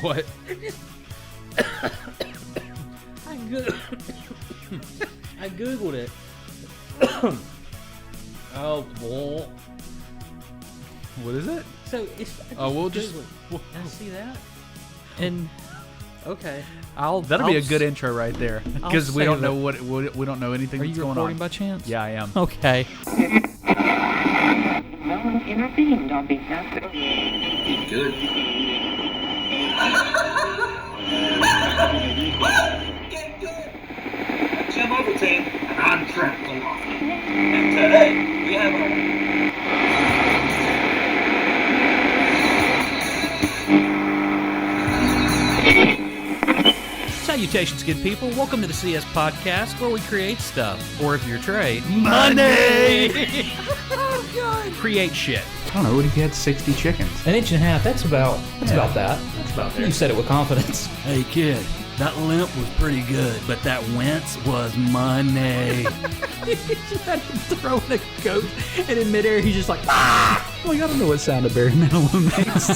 What? I Googled it. Oh, well. What is it? So it's. We'll just. I see that. And okay, That'll be a good intro right there because we don't know we don't know anything Are that's you going recording on. by chance? Yeah, I am. Okay. No one intervened on behalf of... Good. Jim Overton, and I'm Trey. And today, we have a... Salutations, good people. Welcome to the CS Podcast, where we create stuff. Or if you're Trey, Money! Oh, God. Create shit. I don't know. What if you had 60 chickens? An inch and a half. That's about that. That's about there. You said it with confidence. Hey kid, that limp was pretty good, but that wince was money. You just had him throwing a goat, and in midair he's just like, ah! Well, I don't know what sound a Barry Manilow makes.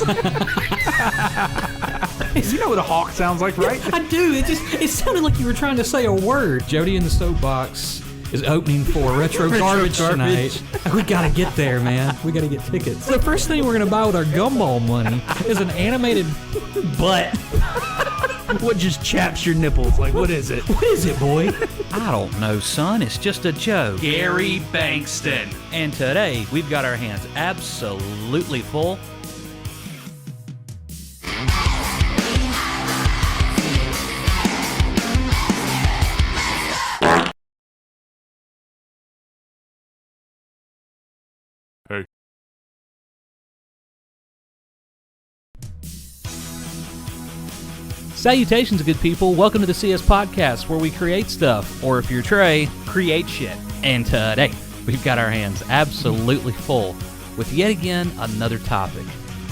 You know what a hawk sounds like, right? I do. It sounded like you were trying to say a word. Jody in the Soapbox is opening for Retro Garbage tonight. We gotta get there, man. We gotta get tickets. The first thing we're gonna buy with our gumball money is an animated butt. What just chaps your nipples? Like, what is it? What is it, boy? I don't know, son. It's just a joke. Gary Bankston. And today, we've got our hands absolutely full. Salutations, good people. Welcome to the CS Podcast, where we create stuff. Or if you're Trey, create shit. And today, we've got our hands absolutely full with yet again another topic.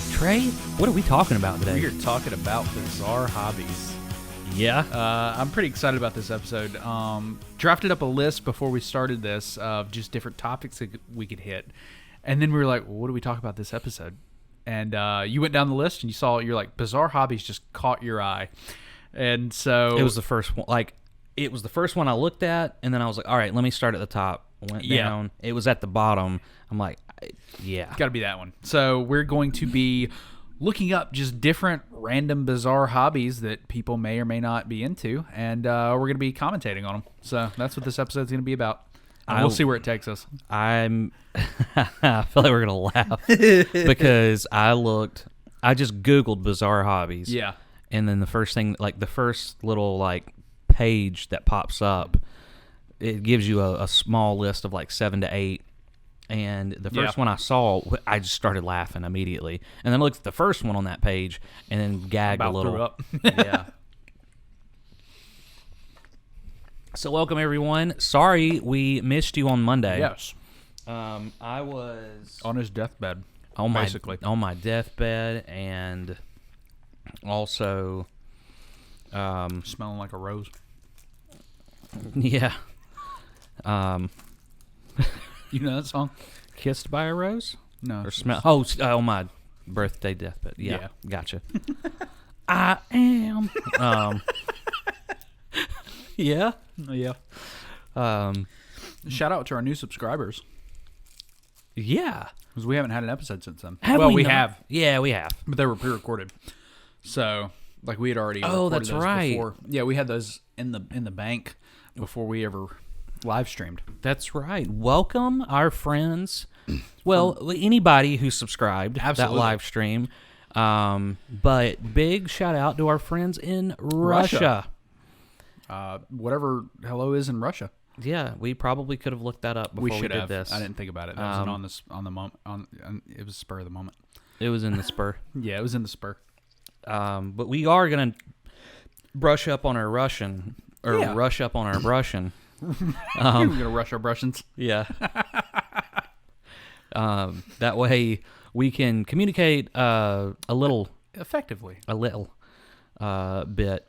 Trey, what are we talking about today? We are talking about bizarre hobbies. Yeah? I'm pretty excited about this episode. Drafted up a list before we started this of just different topics that we could hit. And then we were like, well, what do we talk about this episode? And you went down the list and you saw, you're like, bizarre hobbies just caught your eye. And so... It was the first one. It was the first one I looked at, and then I was like, all right, let me start at the top. Went down. It was at the bottom. I'm like, yeah. It's got to be that one. So we're going to be looking up just different random bizarre hobbies that people may or may not be into, and we're going to be commentating on them. So that's what this episode's going to be about. And we'll see where it takes us. I feel like we're gonna laugh because I just Googled bizarre hobbies. Yeah. And then the first thing, the first little page that pops up, it gives you a small list of 7 to 8. And the first one I saw, I just started laughing immediately. And then I looked at the first one on that page and then gagged a little. Threw up. Yeah. So welcome, everyone. Sorry we missed you on Monday. Yes. I was On his deathbed, basically on my deathbed, and also, smelling like a rose. yeah. You know that song? Kissed by a rose? No. Or smell? Oh, on my birthday deathbed. Yeah. Gotcha. I am. Yeah. Yeah. Shout out to our new subscribers, Yeah. because we haven't had an episode since then. Have well, we we not? have, Yeah, we have. but they were pre-recorded. So, we had already. Oh, recorded that's those right. Before. Yeah, we had those in the bank before we ever live streamed. That's right. Welcome, our friends. Well, anybody who subscribed Absolutely. that live stream. But big shout out to our friends in Russia. Whatever hello is in Russia. Yeah, we probably could have looked that up before we did have. this. I didn't think about it. That wasn't on the moment. It was spur of the moment. It was in the spur. Yeah, it was in the spur. But we are gonna brush up on our Russian, or rush up on our Russian. We're gonna rush our Russians. Yeah. That way we can communicate a little Effectively. bit.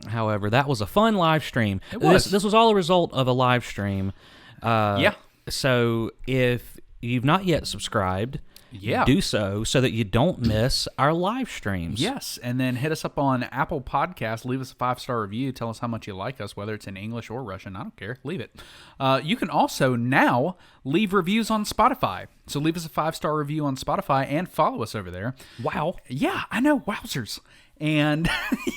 However, that was a fun live stream. It was. This was all a result of a live stream. Yeah. So if you've not yet subscribed, do so that you don't miss our live streams. Yes, and then hit us up on Apple Podcasts. Leave us a 5-star review. Tell us how much you like us, whether it's in English or Russian. I don't care. Leave it. You can also now leave reviews on Spotify. So leave us a 5-star review on Spotify and follow us over there. Wow. Yeah, I know. Wowzers. And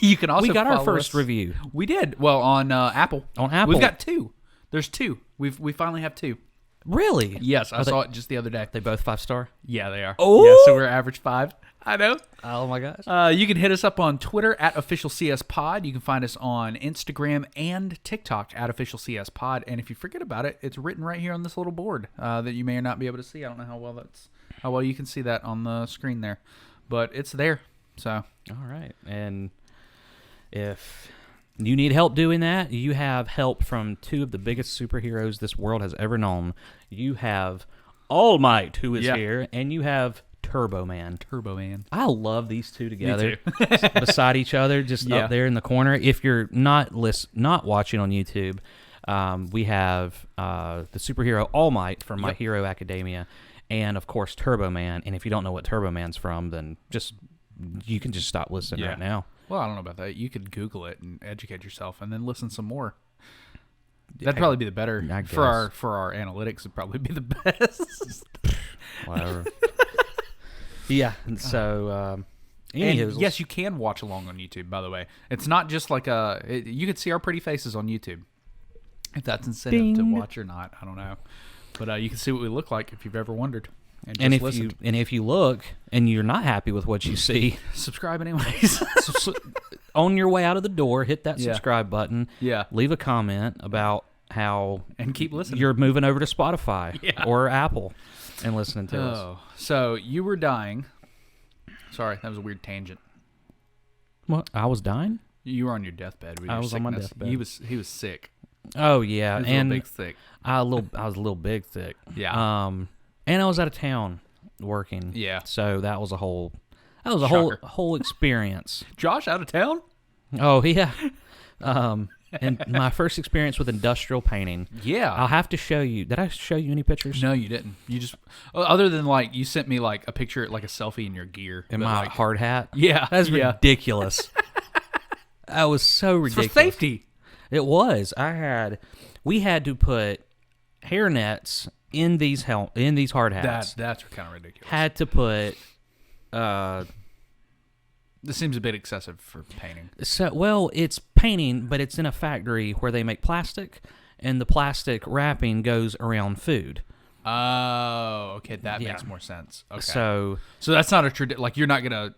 you can also We got our follow first us. review. We did. Well, on Apple. On Apple. We've got 2. There's 2. We finally have 2. Really? Yes, I saw it just the other day. They both 5-star? Yeah, they are. Oh! Yeah, so we're average 5. I know. Oh, my gosh. You can hit us up on Twitter at OfficialCSPod. You can find us on Instagram and TikTok at OfficialCSPod. And if you forget about it, it's written right here on this little board that you may or not be able to see. I don't know how well you can see that on the screen there, but it's there. So all right. And if you need help doing that, you have help from 2 of the biggest superheroes this world has ever known. You have All Might, who is here, and you have Turbo Man. I love these 2 together beside each other, just up there in the corner. If you're not watching on YouTube, we have the superhero All Might from My Hero Academia, and of course Turbo Man. And if you don't know what Turbo Man's from, then you can just stop listening right now. Well, I don't know about that. You could Google it and educate yourself, and then listen some more. That'd probably be the better for our analytics. It'd probably be the best. Whatever. Yeah. And so, and yes, you can watch along on YouTube. By the way, it's not just like you can see our pretty faces on YouTube. If that's incentive to watch or not, I don't know. But you can see what we look like if you've ever wondered. And if you look and you're not happy with what you see, subscribe anyways. On your way out of the door, hit that subscribe button. Yeah. Leave a comment about how and keep listening. You're moving over to Spotify or Apple and listening to us. So you were dying. Sorry, that was a weird tangent. What? I was dying? You were on your deathbed. I was on my deathbed. He was sick. Oh yeah, He was a little big thick. I was a little big thick. Yeah. And I was out of town working. Yeah. So that was a whole whole experience. Josh out of town? Oh yeah. And my first experience with industrial painting. Yeah. I'll have to show you. Did I show you any pictures? No, you didn't. You just other than like you sent me like a picture, like a selfie in your gear. In my hard hat? Yeah. That's ridiculous. That was so ridiculous. It's for safety. It was. We had to put hairnets in these hard hats. That's kind of ridiculous. Had to put. This seems a bit excessive for painting. So well, it's painting, but it's in a factory where they make plastic, and the plastic wrapping goes around food. Oh, okay, that makes more sense. Okay, so that's not a tradition. Like you're not gonna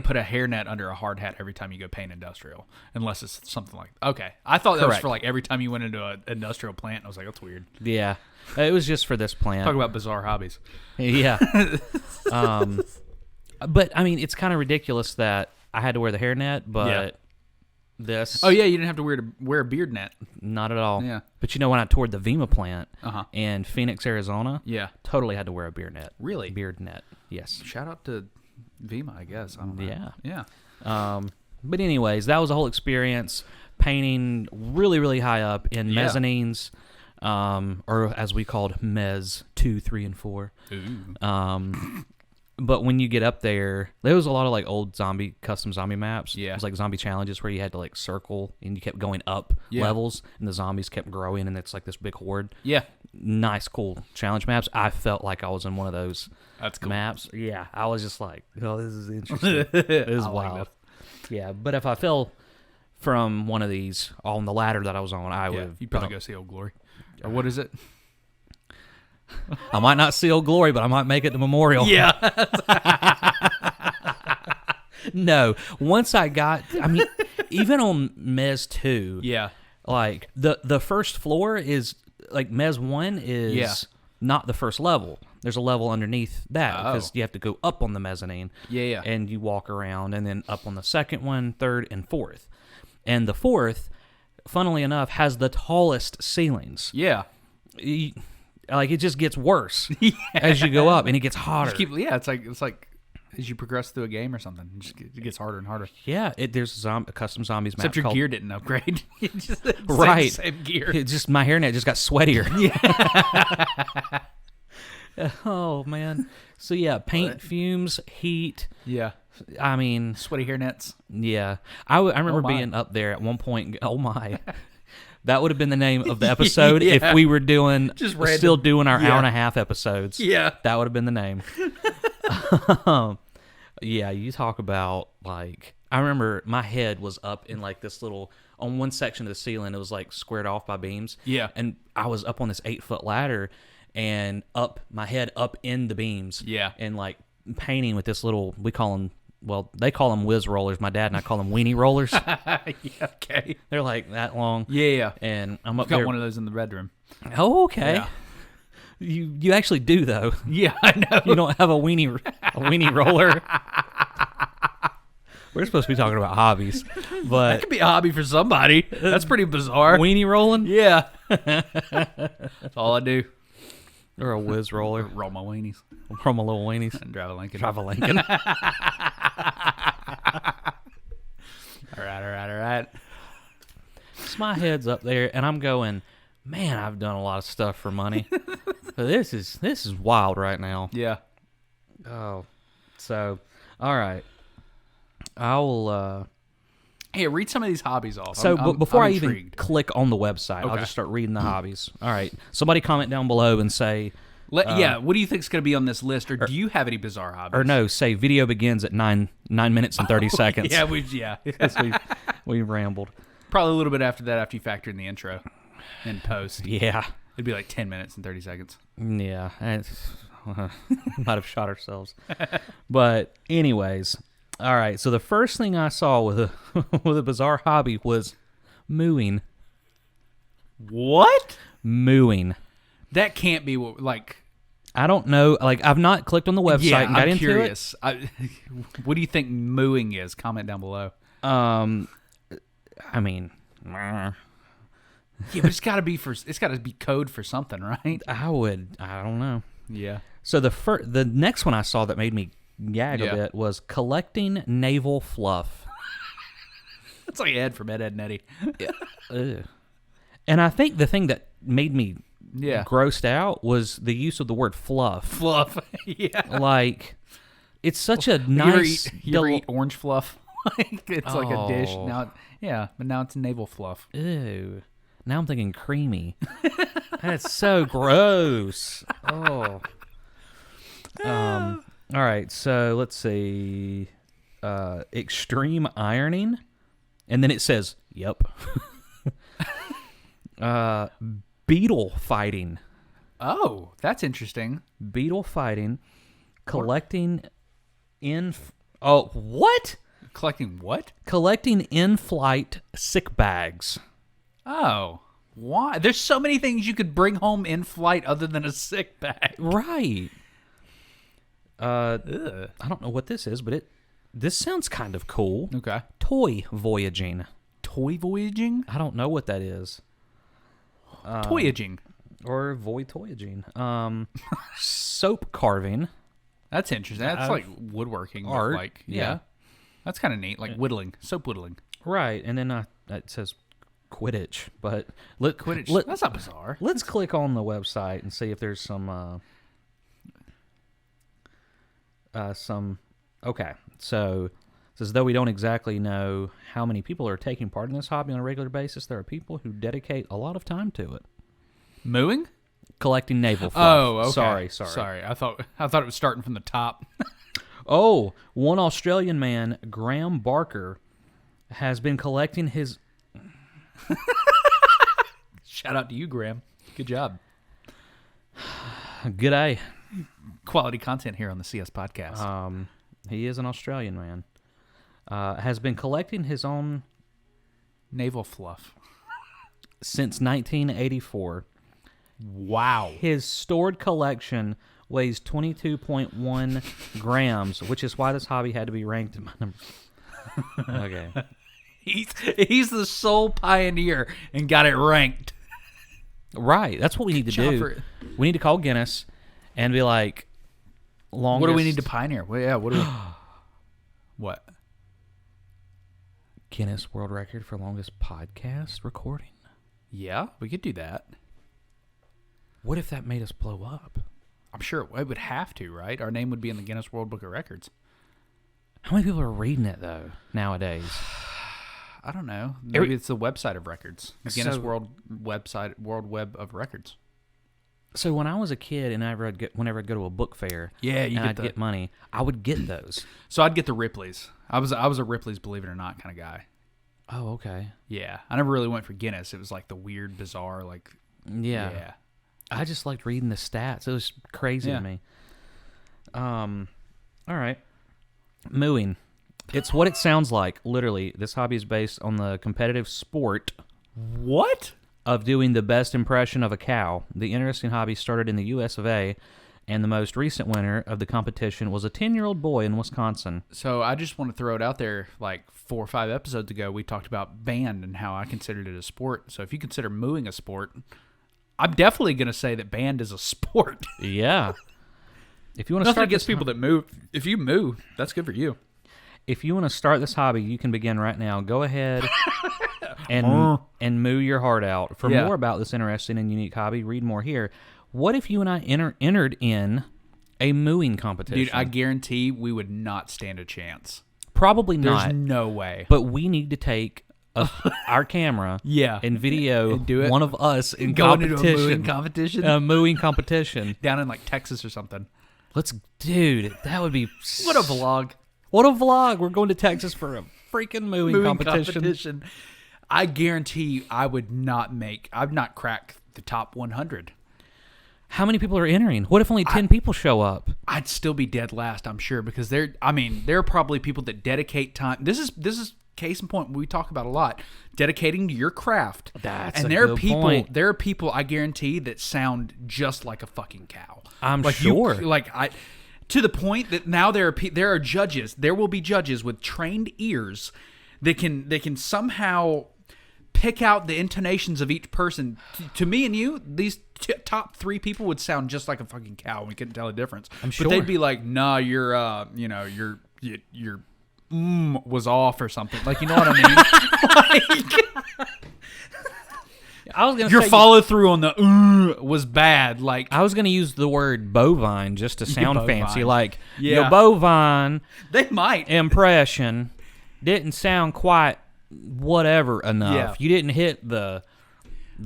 put a hairnet under a hard hat every time you go paint industrial, unless it's something like. Okay, I thought that was for like every time you went into an industrial plant. I was like, that's weird. Yeah, it was just for this plant. Talk about bizarre hobbies. Yeah. But I mean, it's kind of ridiculous that I had to wear the hairnet, but this. Oh yeah, you didn't have to wear a beard net. Not at all. Yeah. But you know, when I toured the Vima plant in Phoenix, Arizona, totally had to wear a beard net. Really? Beard net. Yes. Shout out to Vima, I guess. I don't know. Yeah. But anyways, that was a whole experience painting really, really high up in mezzanines, or as we called Mez 2, 3, and 4. Ooh. But when you get up there was a lot of like old custom zombie maps. Yeah. It was like zombie challenges where you had to like circle and you kept going up levels and the zombies kept growing and it's like this big horde. Yeah. Nice, cool challenge maps. I felt like I was in one of those maps. Cool. Yeah. I was just like, oh, this is interesting. It was wild. Like yeah. But if I fell from one of these on the ladder that I was on, I would have. You'd probably go see Old Glory. Or what is it? I might not see Old Glory, but I might make it to Memorial. Yeah. No. Once I got, even on Mez 2, like the first floor is like Mez 1 is not the first level. There's a level underneath that because you have to go up on the mezzanine. Yeah. And you walk around and then up on the second one, third, and fourth. And the fourth, funnily enough, has the tallest ceilings. Yeah. Like it just gets worse as you go up, and it gets hotter. It's like as you progress through a game or something, it gets harder and harder. Yeah, there's a custom zombies map. Except your gear didn't upgrade. Right, same gear. It just my hairnet just got sweatier. Yeah. Oh man. So yeah, paint fumes, heat. Yeah. I mean, Sweaty hairnets. yeah. I remember my. being up there at one point. Oh my. That would have been the name of the episode Yeah. if we were doing Just random. still doing our Yeah. hour and a half episodes. Yeah. That would have been the name. Yeah, you talk about like I remember my head was up in like this little on one section of the ceiling. It was like squared off by beams. Yeah. And I was up on this 8-foot ladder and up my head up in the beams. Yeah. And like painting with this little we call them. Well, they call them whiz rollers. My dad and I call them weenie rollers. Yeah, okay. They're like that long. Yeah. And I'm up Got there. one of those in the bedroom. Oh, okay. Yeah. You actually do though. Yeah, I know. You don't have a weenie roller. We're supposed to be talking about hobbies, That but could be a hobby for somebody. That's pretty bizarre. weenie rolling Yeah. That's all I do. or a whiz roller Roll my weenies from a little weenies. and drive a Lincoln. Drive a Lincoln. All right. So my head's up there, and I'm going, man, I've done a lot of stuff for money. But this is wild right now. Yeah. Oh, so all right, I will. Hey, read some of these hobbies off. So before I'm I even intrigued. click on the website, I'll Okay. just start reading the hobbies. All right, somebody comment down below and say, Yeah, what do you think is going to be on this list, or do you have any bizarre hobbies? or no, say video begins at 9 minutes and 30 seconds. Yeah. Because we rambled. Probably a little bit after that, after you factor in the intro and post. Yeah. It'd be like 10 minutes and 30 seconds. Yeah. Might have shot ourselves. But anyways, all right. So the first thing I saw with a bizarre hobby was mooing. What? Mooing. That can't be what, like... I don't know. Like, I've not clicked on the website Yeah, and got I'm into curious. What do you think mooing is? Comment down below. it. I mean, Yeah, but it's got to be code for something, right? I don't know. Yeah. So the next one I saw that made me gag Yeah. a bit was collecting naval fluff. That's like Ed from Ed, Ed, and Eddie. Ugh. And I think the thing that made me Yeah. grossed out was the use of the word fluff. Fluff. Yeah. Like, it's such a You ever nice. eat orange fluff? Like, it's like a dish. Oh. Now, but now it's naval fluff. Ew. Now I'm thinking creamy. That's so gross. Oh. All right. So let's see. Extreme ironing, and then it says, "Yep." Beetle fighting. Oh, that's interesting. Beetle fighting. Collecting what? Collecting what? Collecting in-flight sick bags. Oh, why? There's so many things you could bring home in flight other than a sick bag. Right. Ugh. I don't know what this is, but this sounds kind of cool. Okay. Toy voyaging. Toy voyaging? I don't know what that is. Toyaging. Or voyaging. Soap carving. That's interesting. That's like woodworking. with, art, Like, yeah. That's kind of neat. Like whittling. Soap whittling. Right, and then it says Quidditch, but Quidditch. That's not bizarre. Let's click on the website and see if there's some. Okay, so it says though we don't exactly know how many people are taking part in this hobby on a regular basis, there are people who dedicate a lot of time to it. Mooing? Collecting naval fluff. Oh, okay. Sorry. I thought it was starting from the top. Oh, one Australian man, Graham Barker, has been collecting his. Shout out to you, Graham. Good job. G'day. Quality content here on the CS podcast. He is an Australian man. Has been collecting his own Naval fluff. since 1984. Wow. His stored collection weighs 22.1 grams, which is why this hobby had to be ranked in my number. Okay. He's the sole pioneer and got it ranked. Right. That's what we need to do. We need to call Guinness and be like, longest. What do we need to pioneer? Well, yeah, what do we... What? Guinness World Record for longest podcast recording. Yeah, we could do that. What if that made us blow up? I'm sure it would have to, right? Our name would be in the Guinness World Book of Records. How many people are reading it though nowadays? I don't know. Maybe it's the website of records. The Guinness World Web of Records. So when I was a kid and whenever I'd go to a book fair, I'd get money, I would get those. So I'd get the Ripley's. I was a Ripley's Believe It or Not kind of guy. Oh, okay. Yeah, I never really went for Guinness. It was like the weird, bizarre, like. Yeah. I just liked reading the stats. It was crazy to me. All right. Mooing. It's what it sounds like. Literally, this hobby is based on the competitive sport. What? Of doing the best impression of a cow. The interesting hobby started in the US of A, and the most recent winner of the competition was a 10-year-old boy in Wisconsin. So I just want to throw it out there, like 4 or 5 episodes ago, we talked about band and how I considered it a sport. So if you consider mooing a sport, I'm definitely going to say that band is a sport. Yeah. If you want to Nothing start against people that move. If you moo, that's good for you. If you want to start this hobby, you can begin right now. Go ahead and moo your heart out. For more about this interesting and unique hobby, read more here. What if you and I entered in a mooing competition? Dude, I guarantee we would not stand a chance. Probably not. There's no way. But we need to take our camera and video and do it. One of us in Going competition. into a mooing competition? A mooing competition. Down in like Texas or something. Dude, that would be... What a vlog. What a vlog. We're going to Texas for a freaking mooing competition. I guarantee I've not cracked the top 100. How many people are entering? What if only 10 people show up? I'd still be dead last, I'm sure, because there are probably people that dedicate time. This is case in point we talk about a lot, dedicating to your craft. Point. There are people I guarantee that sound just like a fucking cow. I'm sure. To the point that now there are judges. There will be judges with trained ears that can somehow pick out the intonations of each person. To me and you, these top 3 people would sound just like a fucking cow. We couldn't tell the difference. I'm sure. But they'd be like, "Nah, your was off or something." Like, you know what I mean? I was gonna your say follow through on the was bad. Like, I was gonna use the word bovine just to sound fancy. Like, your Yeah. bovine they might. impression didn't sound quite whatever enough. Yeah. You didn't hit the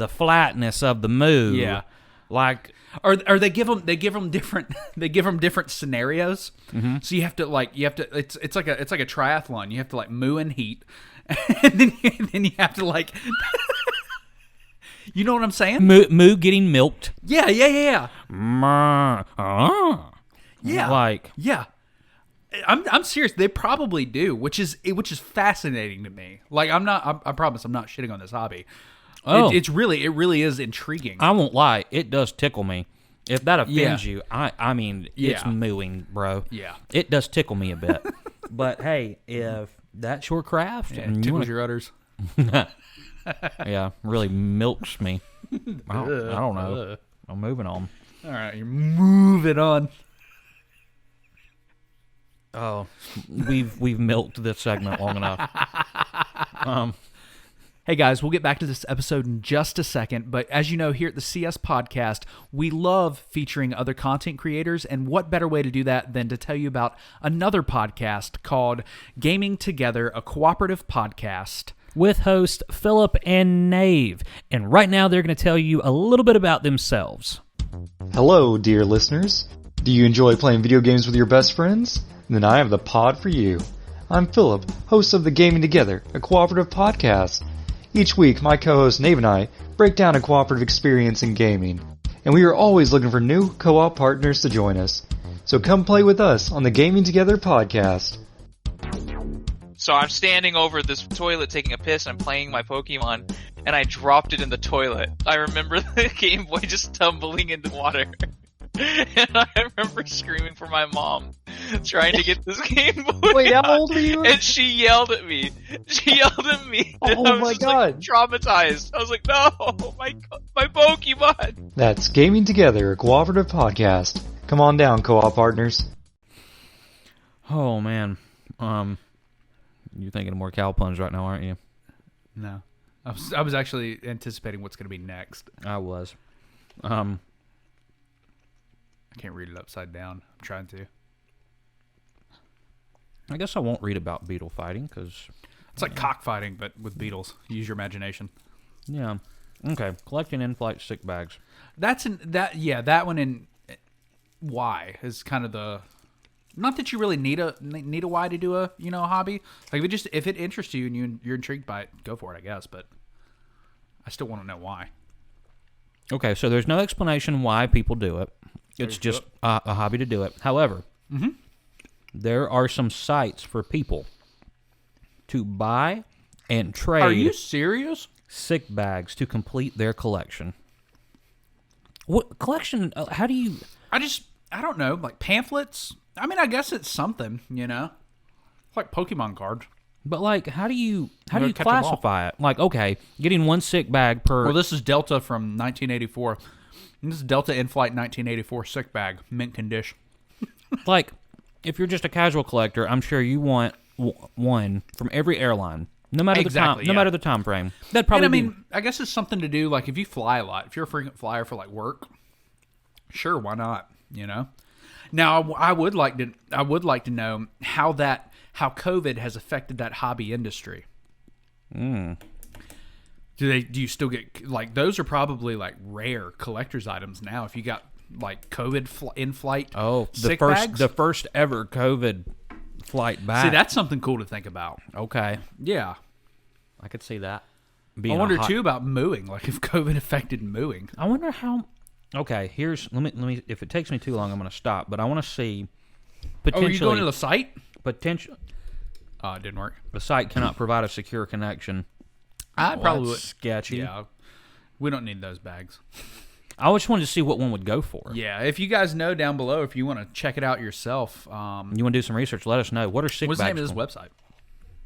flatness of the moo. Yeah. Like, Or they give them different scenarios. Mm-hmm. So you have to it's like a triathlon. You have to like moo and heat, and then you have to like, you know what I'm saying? moo getting milked. Yeah. Yeah. Like, yeah. I'm serious. They probably do, which is fascinating to me. Like, I promise I'm not shitting on this hobby. Oh. It really is intriguing. I won't lie, it does tickle me. If that offends you, I mean, it's mooing, bro. Yeah. It does tickle me a bit. But hey, if that's your craft, Yeah, and it you tickles wanna, your udders. yeah, really milks me. I don't know. I'm moving on. All right, you're moving on. Oh, we've milked this segment long enough. Hey guys, we'll get back to this episode in just a second, but as you know, here at the CS Podcast, we love featuring other content creators, and what better way to do that than to tell you about another podcast called Gaming Together, a cooperative podcast. With hosts Philip and Nave. And right now they're going to tell you a little bit about themselves. Hello, dear listeners. Do you enjoy playing video games with your best friends? Then I have the pod for you. I'm Philip, host of the Gaming Together, a cooperative podcast. Each week, my co-host Nave and I break down a cooperative experience in gaming. And we are always looking for new co-op partners to join us. So come play with us on the Gaming Together podcast. So I'm standing over this toilet taking a piss and I'm playing my Pokemon and I dropped it in the toilet. I remember the Game Boy just tumbling into water. And I remember screaming for my mom, trying to get this Game Boy Wait, how out. old were you? And she yelled at me. And Oh I was my just, God. like, traumatized. I was like, no, my Pokemon. That's Gaming Together, a cooperative podcast. Come on down, co-op partners. Oh, man. You're thinking of more cow puns right now, aren't you? No. I was actually anticipating what's going to be next. I was. I can't read it upside down. I'm trying to. I guess I won't read about beetle fighting because It's like cockfighting, but with beetles. Use your imagination. yeah. Okay, collecting in-flight sick bags. That one in why is kind of the. Not that you really need a why to do a hobby. Like if it interests you and you're intrigued by it, go for it, I guess. But I still want to know why. Okay, so there's no explanation why people do it. It's just a hobby to do it. However, there are some sites for people to buy and trade. Are you serious? Sick bags to complete their collection. What collection? How do you? I don't know, like pamphlets. I mean, I guess it's something, It's like Pokemon cards. But like, how do you catch 'em all. classify it? Like, okay, getting one sick bag per. Well, this is Delta from 1984. This is Delta in-flight 1984 sick bag, mint condition. Like, if you're just a casual collector, I'm sure you want one from every airline, no matter the time, no matter the time frame. That'd probably. And I mean, I guess it's something to do. Like if you fly a lot, if you're a frequent flyer for like work, sure, why not? Now, I would like to know how COVID has affected that hobby industry. Do you still get like those are probably like rare collector's items now? If you got like COVID in-flight, the first ever COVID flight back. See, that's something cool to think about. Okay, Yeah, I could see that. I wonder too about mooing. Like if COVID affected mooing. I wonder how. Okay, let me. If it takes me too long, I'm going to stop. But I want to see. Potentially, Are you going to the site? Potential. It didn't work. The site cannot provide a secure connection. I probably would. Sketchy. Yeah, we don't need those bags. I just wanted to see what one would go for. Yeah, if you guys know down below, if you want to check it out yourself, you want to do some research, let us know. What are sick bags? What's the name of this website?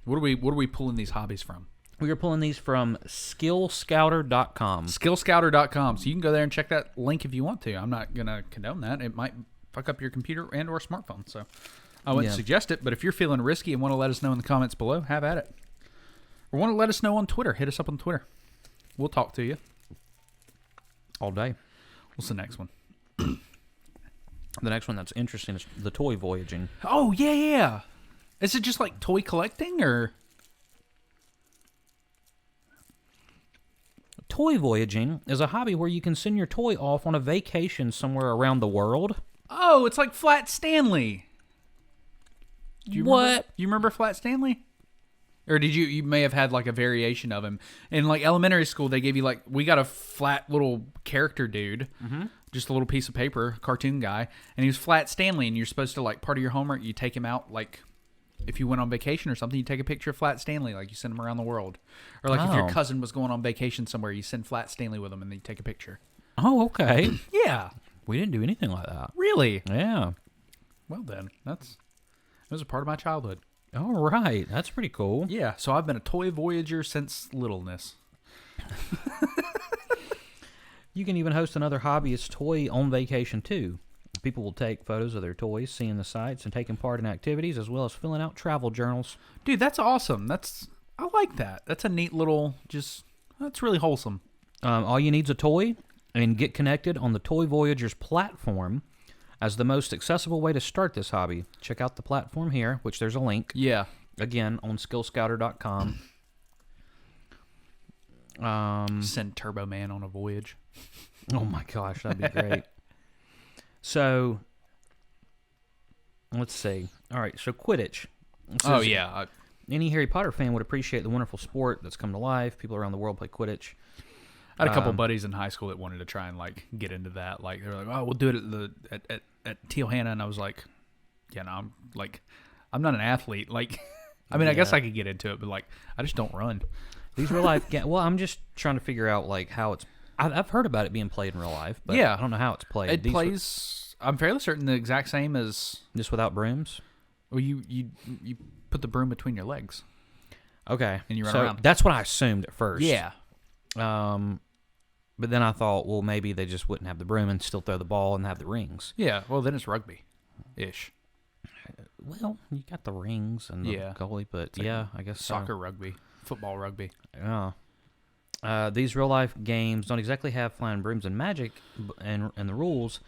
What are we pulling these hobbies from? We are pulling these from skillscouter.com. Skillscouter.com. So you can go there and check that link if you want to. I'm not going to condone that. It might fuck up your computer and or smartphone. So I wouldn't suggest it. But if you're feeling risky and want to let us know in the comments below, have at it. Or want to let us know on Twitter, hit us up on Twitter. We'll talk to you. All day. What's the next one? The next one that's interesting is the toy voyaging. Oh, yeah. Is it just like toy collecting or... Toy voyaging is a hobby where you can send your toy off on a vacation somewhere around the world. Oh, it's like Flat Stanley. What? You remember Flat Stanley? Or did you may have had like a variation of him. In like elementary school, they gave you like, we got a flat little character dude, just a little piece of paper, cartoon guy, and he was Flat Stanley, and you're supposed to like, part of your homework, you take him out like, if you went on vacation or something, you take a picture of Flat Stanley, like you send him around the world. Or like if your cousin was going on vacation somewhere, you send Flat Stanley with him and then you take a picture. Oh, okay. Yeah. We didn't do anything like that. Really? Yeah. Well then, that was a part of my childhood. All right. That's pretty cool. Yeah, so I've been a toy voyager since littleness. You can even host another hobbyist toy on vacation too. People will take photos of their toys, seeing the sights, and taking part in activities, as well as filling out travel journals. Dude, that's awesome. I like that. That's a neat little, that's really wholesome. All you need is a toy, and get connected on the Toy Voyagers platform as the most accessible way to start this hobby. Check out the platform here, which there's a link. Yeah. Again, on skillscouter.com. Send Turbo Man on a voyage. Oh my gosh, that'd be great. So, let's see. All right, so Quidditch. Any Harry Potter fan would appreciate the wonderful sport that's come to life. People around the world play Quidditch. I had a couple buddies in high school that wanted to try and like get into that. Like they were like, "Oh, we'll do it at Teal Hannah," and I was like, "Yeah, no, I'm not an athlete. Like, I mean, I guess I could get into it, but like, I just don't run." These real life games. Well, I'm just trying to figure out like how it's. I've heard about it being played in real life, but I don't know how it's played. It plays. I'm fairly certain the exact same as just without brooms. Well, you put the broom between your legs. Okay, and you run around. That's what I assumed at first. Yeah. But then I thought, well, maybe they just wouldn't have the broom and still throw the ball and have the rings. Yeah. Well, then it's rugby-ish. Well, you got the rings and the goalie, but like I guess soccer rugby, football rugby. Yeah. These real life games don't exactly have flying brooms and magic and the rules.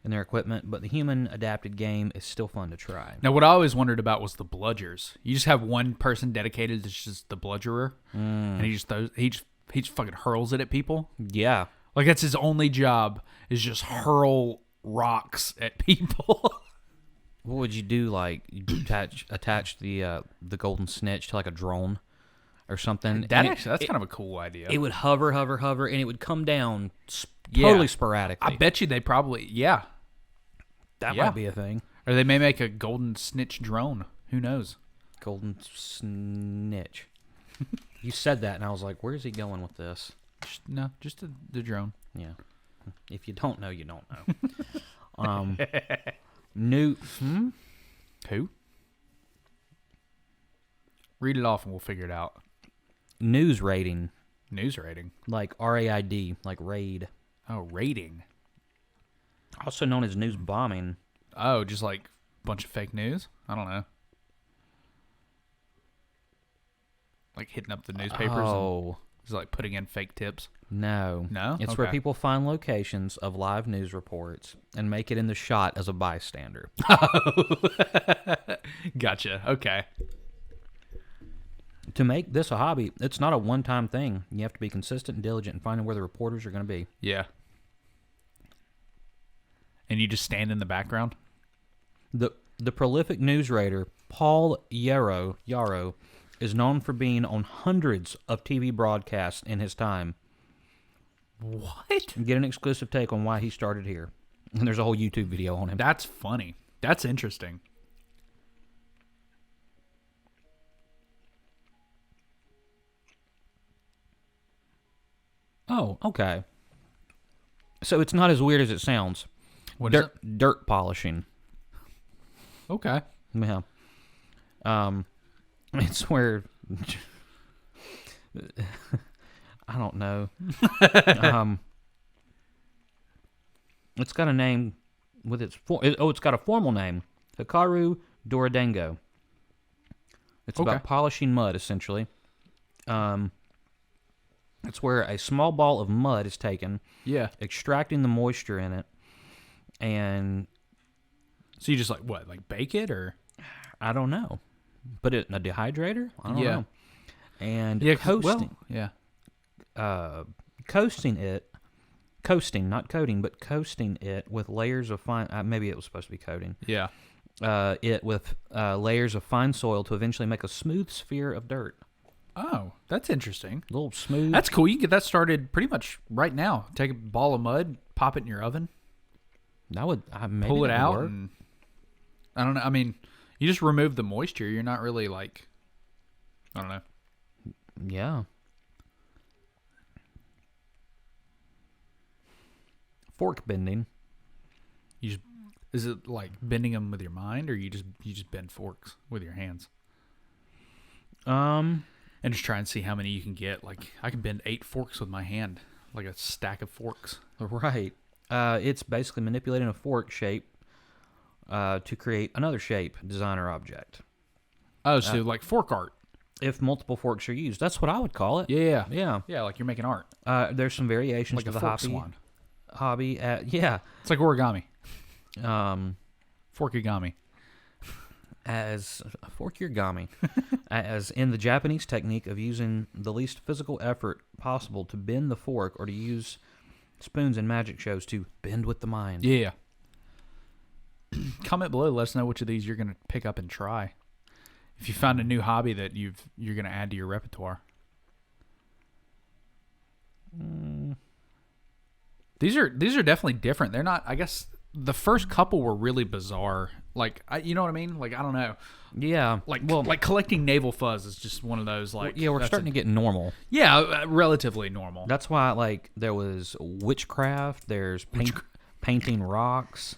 in their equipment, but the human-adapted game is still fun to try. Now, what I always wondered about was the bludgers. You just have one person dedicated that's just the bludgerer, and he just fucking hurls it at people. Yeah. Like, that's his only job, is just hurl rocks at people. What would you do? Like, you attach the golden snitch to like a drone or something? That's kind of a cool idea. It would hover, and it would come down totally sporadically. I bet you they probably, that might be a thing. Or they may make a golden snitch drone. Who knows? Golden snitch. You said that, and I was like, where's he going with this? Just the drone. Yeah. If you don't know, you don't know. New. Who? Read it off and we'll figure it out. News rating. News rating. Like RAID, like raid. Oh, rating. Also known as news bombing. Oh, just like a bunch of fake news? I don't know. Like hitting up the newspapers and just like putting in fake tips? No. No? It's where people find locations of live news reports and make it in the shot as a bystander. Gotcha. Okay. To make this a hobby, it's not a one-time thing. You have to be consistent and diligent in finding where the reporters are going to be. Yeah. And you just stand in the background? The prolific news writer, Paul Yarrow, is known for being on hundreds of TV broadcasts in his time. What? Get an exclusive take on why he started here. And there's a whole YouTube video on him. That's funny. That's interesting. Oh, okay. So it's not as weird as it sounds. What is it? Dirt polishing. Okay. Yeah. It's where I don't know. It's got a name with it's got a formal name. Hikaru Dorodango. It's about polishing mud, essentially. It's where a small ball of mud is taken, extracting the moisture in it, and so you just like bake it, or I don't know, put it in a dehydrator. I don't know. And coasting, not coating, but coasting it with layers of fine. Maybe it was supposed to be coating. Yeah. It with layers of fine soil to eventually make a smooth sphere of dirt. Oh, that's interesting. A little smooth. That's cool. You can get that started pretty much right now. Take a ball of mud, pop it in your oven. That would maybe pull it out. Work. And, I don't know. I mean, you just remove the moisture. You're not really like, I don't know. Yeah. Fork bending. Is it like bending them with your mind, or you just bend forks with your hands? And just try and see how many you can get. Like, I can bend 8 forks with my hand, like a stack of forks. Right. It's basically manipulating a fork shape to create another shape, design, or object. Oh, so like fork art. If multiple forks are used. That's what I would call it. Yeah. Yeah. Yeah, like you're making art. There's some variations like to a the fork swan. hobby. Yeah. It's like origami. Forkigami. As forkigami, as in the Japanese technique of using the least physical effort possible to bend the fork, or to use spoons in magic shows to bend with the mind. Yeah. Comment below. Let us know which of these you're going to pick up and try. If you found a new hobby that you're going to add to your repertoire. These are definitely different. They're not. I guess the first couple were really bizarre. Like, you know what I mean? Like, I don't know. Yeah. Like collecting navel fuzz is just one of those. Like, we're starting to get normal. Yeah, relatively normal. That's why, like, there was witchcraft. There's painting rocks.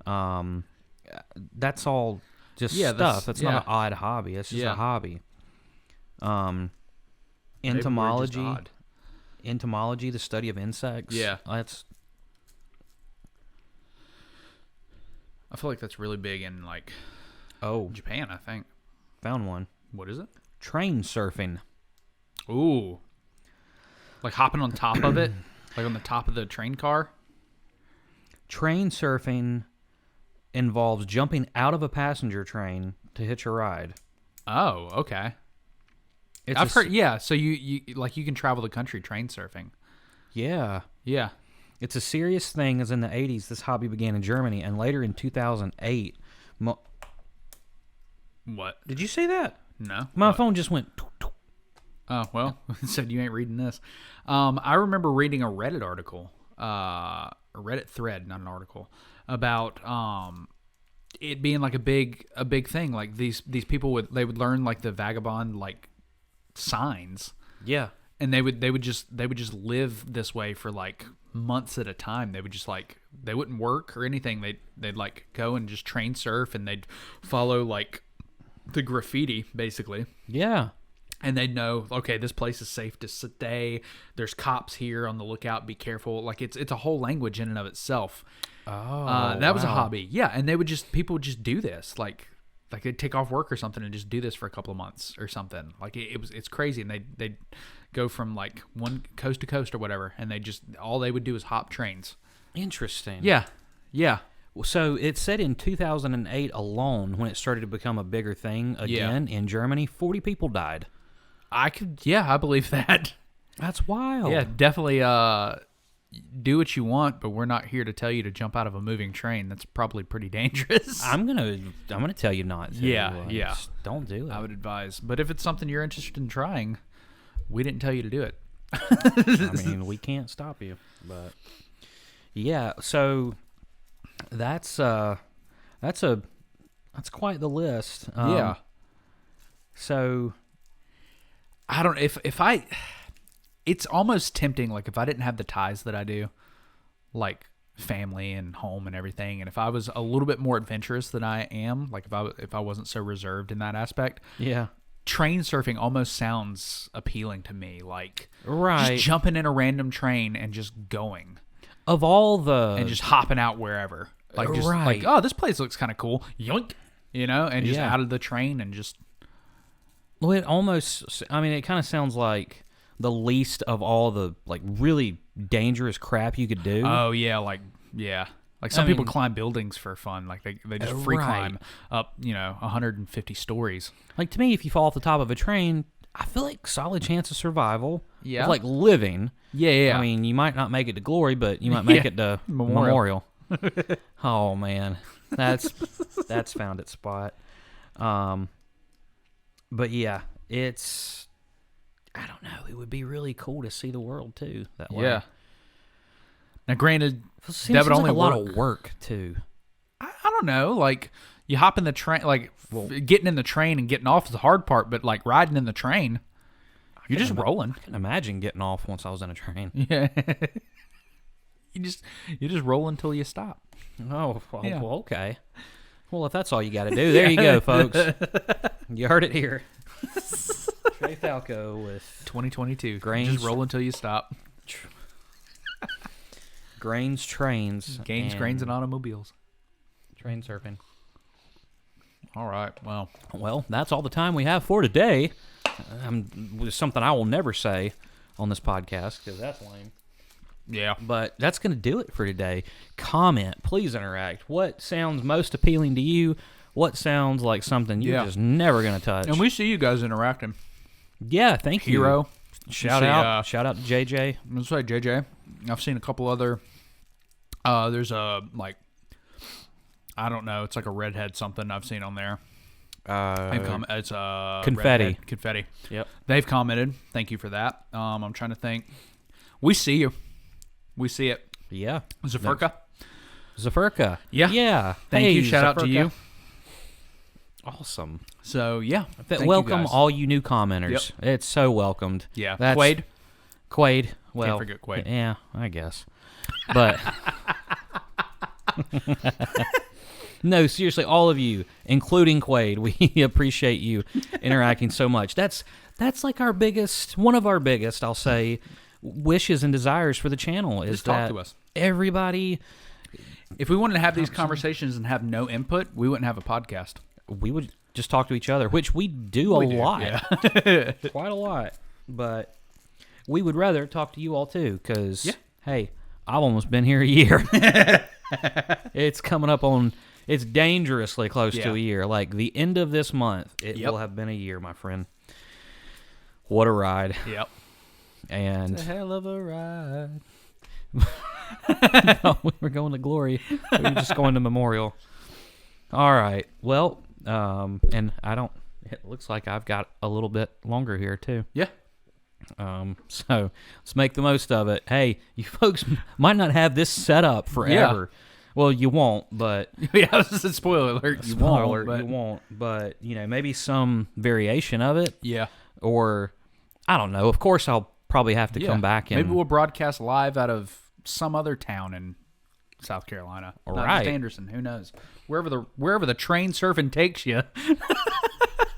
That's all just stuff. That's not an odd hobby. It's just a hobby. Entomology. Entomology, the study of insects. Yeah. I feel like that's really big in, like, Japan, I think. Found one. What is it? Train surfing. Ooh. Like hopping on top of it? Like on the top of the train car? Train surfing involves jumping out of a passenger train to hitch a ride. Oh, okay. It's I've heard. Yeah, so you like you can travel the country train surfing. Yeah. Yeah. It's a serious thing, as in the 80s, this hobby began in Germany, and later in 2008... What? Did you see that? No. My What? phone just went... Oh, well, it said you ain't reading this. I remember reading a Reddit article, a Reddit thread, not an article, about it being like a big thing. Like these people would learn like the vagabond like signs. Yeah. And they would just live this way for like months at a time. They would just like they wouldn't work or anything. They'd like go and just train surf, and they'd follow like the graffiti basically. Yeah. And they'd know, okay, this place is safe to stay. There's cops here on the lookout. Be careful. Like it's a whole language in and of itself. Oh, that was a wow. hobby. Yeah, and people would just do this. Like they'd take off work or something and just do this for a couple of months or something. Like it's crazy. And they'd go from like one coast to coast or whatever, and all they would do is hop trains. Interesting. Yeah. Yeah. So it said in 2008 alone, when it started to become a bigger thing again in Germany, 40 people died. I believe that. That's wild. Yeah, definitely do what you want, but we're not here to tell you to jump out of a moving train. That's probably pretty dangerous. I'm gonna tell you not to. Yeah. Just don't do it. I would advise. But if it's something you're interested in trying, we didn't tell you to do it. I mean, we can't stop you. But yeah, so that's quite the list. Yeah. So I don't it's almost tempting, like if I didn't have the ties that I do, like family and home and everything, and if I was a little bit more adventurous than I am, like if I wasn't so reserved in that aspect, yeah, train surfing almost sounds appealing to me. Like right, just jumping in a random train and just going. Of all the And just hopping out wherever. Like just like, oh, this place looks kind of cool. Yoink. And just out of the train and just. Well, it almost, I mean, it kind of sounds like the least of all the, like, really dangerous crap you could do. Oh, yeah, like some people climb buildings for fun. Like, they just free climb up, 150 stories. Like, to me, if you fall off the top of a train, I feel like solid chance of survival. Yeah. Of, like, living. Yeah. I mean, you might not make it to glory, but you might make it to memorial. Oh, man. That's found its spot. But yeah, I don't know. It would be really cool to see the world too that way. Yeah. Now, granted, that would only like a lot of work too. I don't know. Like you hop in the train, like getting in the train and getting off is the hard part, but like riding in the train, you're just rolling. I can imagine getting off once I was in a train. Yeah. you just roll until you stop. Oh, well, okay. Well, if that's all you got to do, there you go, folks. You heard it here. Trey Falco with 2022. Grains. Just roll until you stop. Grains, trains. Grains, and automobiles. Train surfing. All right. Well, that's all the time we have for today. Something I will never say on this podcast because that's lame. Yeah. But that's going to do it for today. Comment. Please interact. What sounds most appealing to you? What sounds like something you're just never going to touch? And we see you guys interacting. Yeah, thank you. Hero. Shout out to JJ. Let's say JJ. I've seen a couple other. There's a, like, I don't know. It's like a redhead something I've seen on there. It's Confetti. Redhead. Confetti. Yep. They've commented. Thank you for that. I'm trying to think. We see you. We see it. Yeah. Zafirka. Yeah. Yeah. Thank you. Shout out to you. Awesome. So, yeah. Welcome all you new commenters. Yep. It's so welcomed. Yeah. Quaid. Well, can't forget Quaid. Yeah, I guess. But no, seriously, all of you, including Quaid, we appreciate you interacting so much. That's like one of our biggest, I'll say, wishes and desires for the channel is just talk to us. Everybody, if we wanted to have these conversations and have no input, we wouldn't have a podcast. We would just talk to each other, which we do a lot. Yeah. Quite a lot. But we would rather talk to you all too, because, hey, I've almost been here a year. It's coming up on. It's dangerously close to Yeah. a year. Like the end of this month, it Yep. will have been a year, my friend. What a ride! Yep. And Hell of a ride. no, we were going to Glory. We were just going to Memorial. All right. Well, and I don't. It looks like I've got a little bit longer here too. Yeah. So let's make the most of it. Hey, you folks might not have this set up forever. Well, you won't, but Yeah, this is a spoiler alert. You spoiler won't, alert, but you won't. But maybe some variation of it, yeah. or I don't know. Of course, I'll probably have to come back and maybe we'll broadcast live out of some other town in South Carolina. All Not right. just Anderson. Who knows? Wherever the train surfing takes you.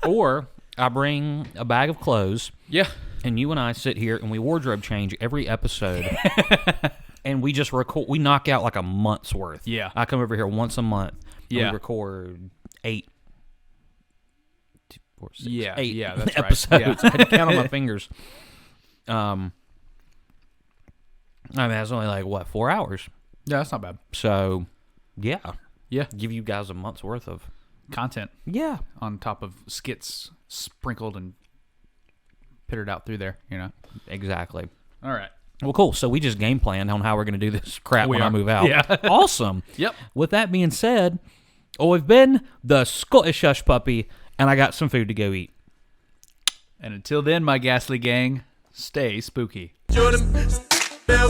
or I bring a bag of clothes. Yeah. And you and I sit here and we wardrobe change every episode. And we just record. We knock out like a month's worth. Yeah. I come over here once a month. And Yeah. we record 8. 2, 4, 6, Yeah, 8 yeah, that's right. episodes. Yeah. I had to count on my fingers. I mean, that's only like, what, 4 hours? Yeah, that's not bad. So, yeah. Yeah. Give you guys a month's worth of. Content Yeah. on top of skits sprinkled and pittered out through there, Exactly. All right. Well, cool. So we just game planned on how we're going to do this crap We when I are. move out. Yeah. Awesome. Yep. With that being said, I've been the Scottish Hush Puppy, and I got some food to go eat. And until then, my ghastly gang, stay spooky. Jordan Bell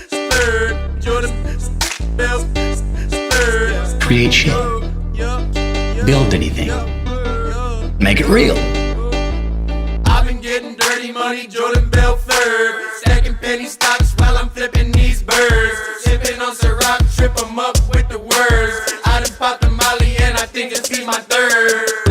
stirred. Jordan Bell stirred. Create shit. Build anything. Make it real. I've been getting dirty money, Jordan Bell third. Stacking penny stocks while I'm flipping these birds. Sipping on Ciroc, trip 'em up with the words. I done popped a Molly and I think it's be my third.